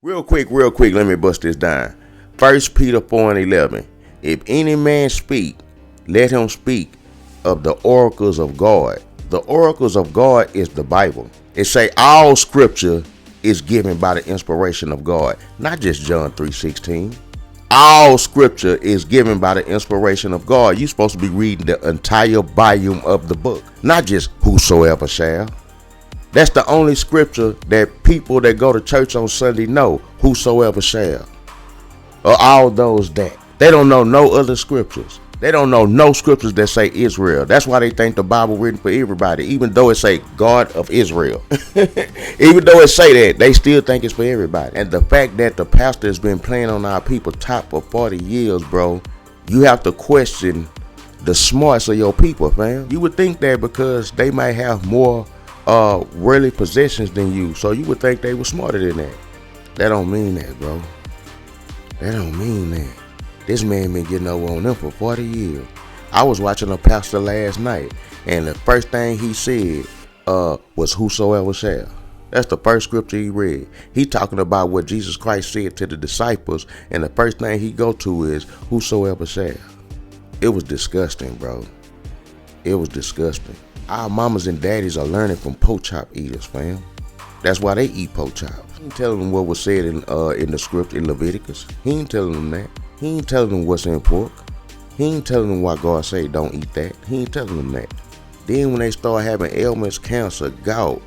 Real quick, let me bust this down. 1 Peter 4:11. If any man speak, let him speak of the oracles of God. The oracles of God is the Bible. It say all scripture is given by the inspiration of God, not just John 3:16. All scripture is given by the inspiration of God. You're supposed to be reading the entire volume of the book, not just whosoever shall. That's the only scripture that people that go to church on Sunday know, whosoever shall. Or all those that. They don't know no other scriptures. They don't know no scriptures that say Israel. That's why they think the Bible written for everybody, even though it say God of Israel. Even though it say that, they still think it's for everybody. And the fact that the pastor has been playing on our people top for 40 years, bro, you have to question the smarts of your people, fam. You would think that because they might have more worldly possessions than you, so you would think they were smarter than that. That don't mean that, bro. That don't mean that. This man been getting over on them for 40 years. I was watching a pastor last night, and the first thing he said was whosoever shall. That's the first scripture he read. He talking about what Jesus Christ said to the disciples, and the first thing he go to is whosoever shall. It was disgusting, bro. It was disgusting. Our mamas and daddies are learning from pork chop eaters, fam. That's why they eat pork chops. He ain't telling them what was said in the script in Leviticus. He ain't telling them that. He ain't telling them what's in pork. He ain't telling them why God say don't eat that. He ain't telling them that. Then when they start having ailments, cancer, gout,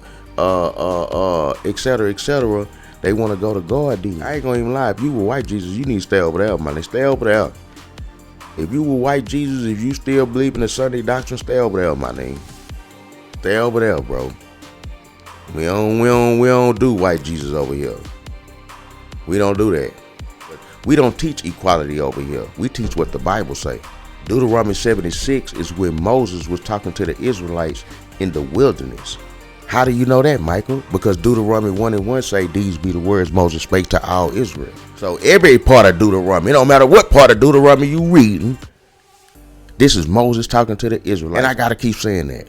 etc., they want to go to God. I ain't gonna even lie. If you were white Jesus, you need to stay over there, man. Stay over there. If you were white Jesus, if you still believe in the Sunday doctrine, stay over there, my name. Stay over there, bro. We don't do white Jesus over here. We don't do that. We don't teach equality over here. We teach what the Bible say. Deuteronomy 76 is when Moses was talking to the Israelites in the wilderness. How do you know that, Michael? Because Deuteronomy 1:1 say these be the words Moses spake to all Israel. So every part of Deuteronomy, it don't matter what part of Deuteronomy you reading, this is Moses talking to the Israelites. And I gotta keep saying that.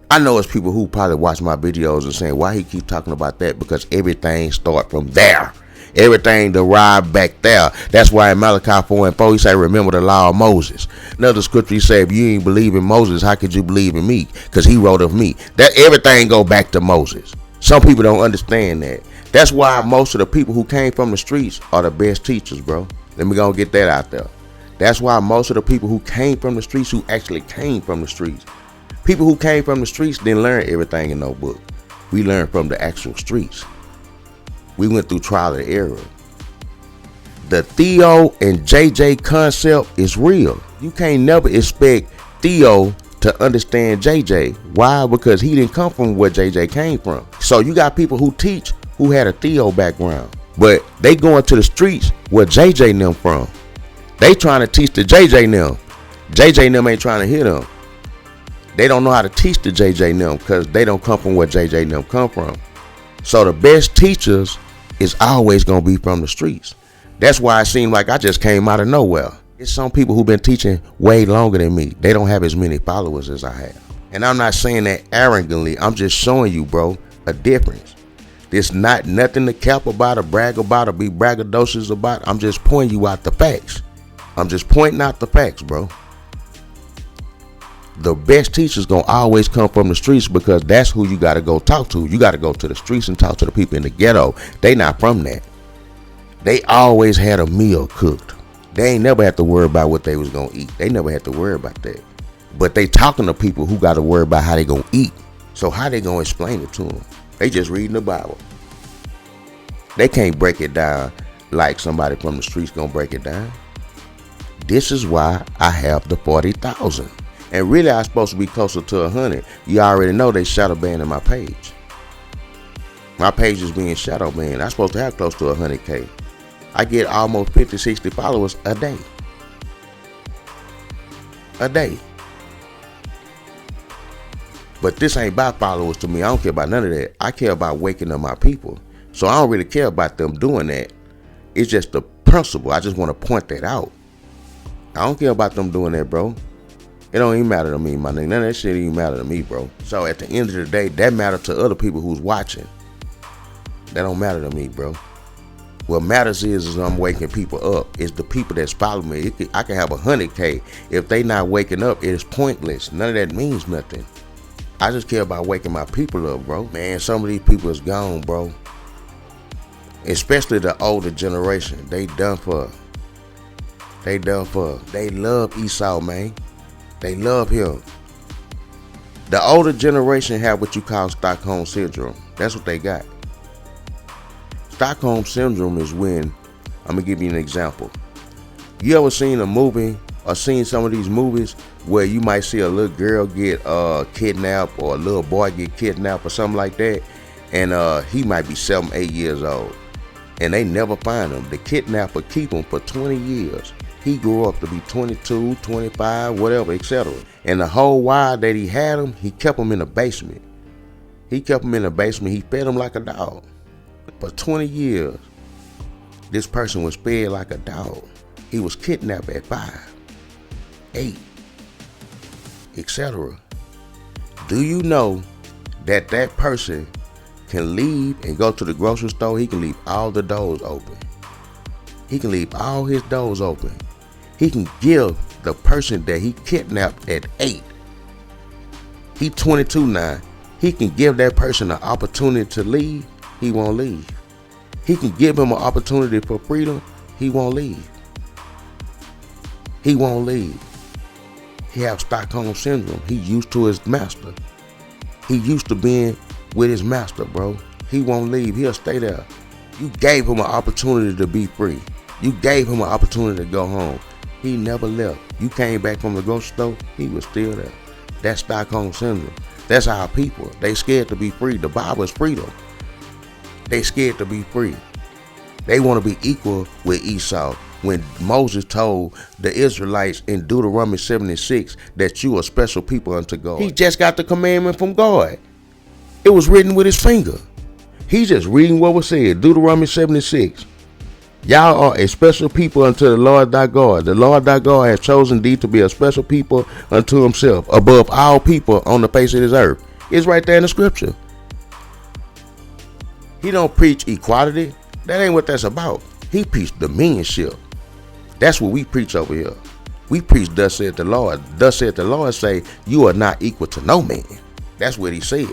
I know it's people who probably watch my videos and saying, why he keep talking about that? Because everything start from there. Everything derived back there. That's why in Malachi 4:4 he say, remember the law of Moses. Another scripture he say, if you ain't believe in Moses, how could you believe in me? Because he wrote of me. That everything go back to Moses. Some people don't understand that. That's why most of the people who came from the streets are the best teachers, bro. Let me go and get that out there. That's why most of the people who came from the streets, who actually came from the streets, people who came from the streets didn't learn everything in no book. We learned from the actual streets. We went through trial and error. The Theo and JJ concept is real. You can't never expect Theo to understand JJ. Why? Because he didn't come from where JJ came from. So you got people who teach who had a Theo background, but they going to the streets where JJ and them from. They trying to teach the JJ and them. JJ and them ain't trying to hear them. They don't know how to teach the JJ and them because they don't come from where JJ and them come from. So the best teachers is always going to be from the streets. That's why it seemed like I just came out of nowhere. It's some people who've been teaching way longer than me. They don't have as many followers as I have. And I'm not saying that arrogantly. I'm just showing you, bro, a difference. There's not nothing to cap about or brag about or be braggadocious about. I'm just pointing you out the facts. I'm just pointing out the facts, bro. The best teachers gonna always come from the streets because that's who you gotta go talk to. You gotta go to the streets and talk to the people in the ghetto. They not from that. They always had a meal cooked. They ain't never had to worry about what they was gonna eat. They never had to worry about that. But they talking to people who gotta worry about how they gonna eat. So how they gonna explain it to them? They just reading the Bible. They can't break it down like somebody from the streets gonna break it down. This is why I have the 40,000. And really, I'm supposed to be closer to 100. You already know they shadow banning my page. My page is being shadow banned. I'm supposed to have close to 100K. I get almost 50, 60 followers a day. A day. But this ain't about followers to me. I don't care about none of that. I care about waking up my people. So I don't really care about them doing that. It's just the principle. I just want to point that out. I don't care about them doing that, bro. It don't even matter to me, my nigga. None of that shit even matter to me, bro. So at the end of the day, that matter to other people who's watching. That don't matter to me, bro. What matters is I'm waking people up. It's the people that's following me. I can have 100K. If they not waking up, it is pointless. None of that means nothing. I just care about waking my people up, bro. Man, some of these people is gone, bro. Especially the older generation. They done for. They love Esau, man. They love him. The older generation have what you call Stockholm Syndrome. That's what they got. Stockholm Syndrome is when, I'm going to give you an example. You ever seen a movie or seen some of these movies where you might see a little girl get kidnapped or a little boy get kidnapped or something like that, and he might be 7, 8 years old, and they never find him. The kidnapper keep him for 20 years. He grew up to be 22, 25, whatever, etc. And the whole while that he had him, he kept him in the basement. He fed him like a dog. For 20 years, this person was fed like a dog. He was kidnapped at 5, 8, etc. Do you know that that person can leave and go to the grocery store? He can leave all the doors open. He can leave all his doors open. He can give the person that he kidnapped at 8. He 22 now. He can give that person an opportunity to leave. He won't leave. He can give him an opportunity for freedom. He won't leave. He won't leave. He has Stockholm Syndrome. He used to his master. He used to being with his master, bro. He won't leave. He'll stay there. You gave him an opportunity to be free. You gave him an opportunity to go home. He never left. You came back from the grocery store, he was still there. That's Stockholm Syndrome. That's our people. They scared to be free. The Bible is freedom. They scared to be free. They want to be equal with Esau. When Moses told the Israelites in Deuteronomy 76 that you are special people unto God, he just got the commandment from God. It was written with his finger. He's just reading what was said. Deuteronomy 76. Y'all are a special people unto the Lord thy God. The Lord thy God has chosen thee to be a special people unto himself, above all people on the face of this earth. It's right there in the scripture. He don't preach equality. That ain't what that's about. He preached dominionship. That's what we preach over here. We preach thus saith the Lord. Thus saith the Lord say, you are not equal to no man. That's what he said.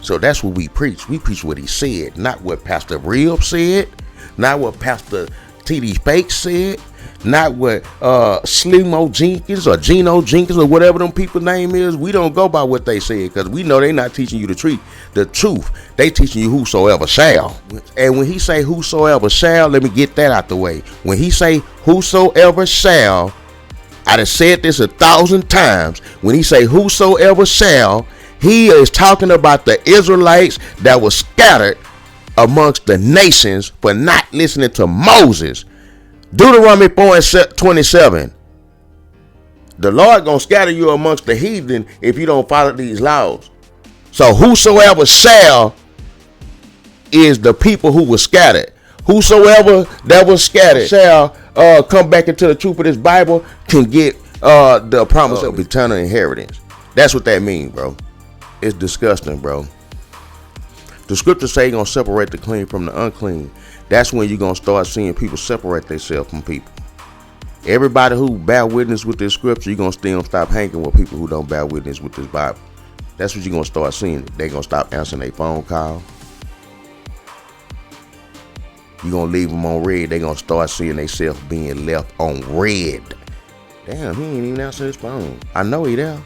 So that's what we preach. We preach what he said, not what Pastor Rib said, not what Pastor T.D. Fake said, not what Slimo Jenkins or Gino Jenkins or whatever them people's name is. We don't go by what they said, because we know they not teaching you the truth. They teaching you whosoever shall. And when he say whosoever shall, let me get that out the way. When he say whosoever shall, I done said this 1,000 times. When he say whosoever shall, he is talking about the Israelites that were scattered amongst the nations for not listening to Moses. Deuteronomy 4:27. The Lord gonna scatter you amongst the heathen if you don't follow these laws. So whosoever shall is the people who were scattered. Whosoever that was scattered shall come back into the truth of this Bible, can get the promise of eternal inheritance. That's what that means, bro. It's disgusting, bro. The scriptures say you're going to separate the clean from the unclean. That's when you're going to start seeing people separate themselves from people. Everybody who bear witness with this scripture, you're going to still stop hanging with people who don't bear witness with this Bible. That's what you're going to start seeing. They're going to stop answering their phone call. You're going to leave them on red. They're going to start seeing themselves being left on red. Damn, he ain't even answering his phone. I know he there.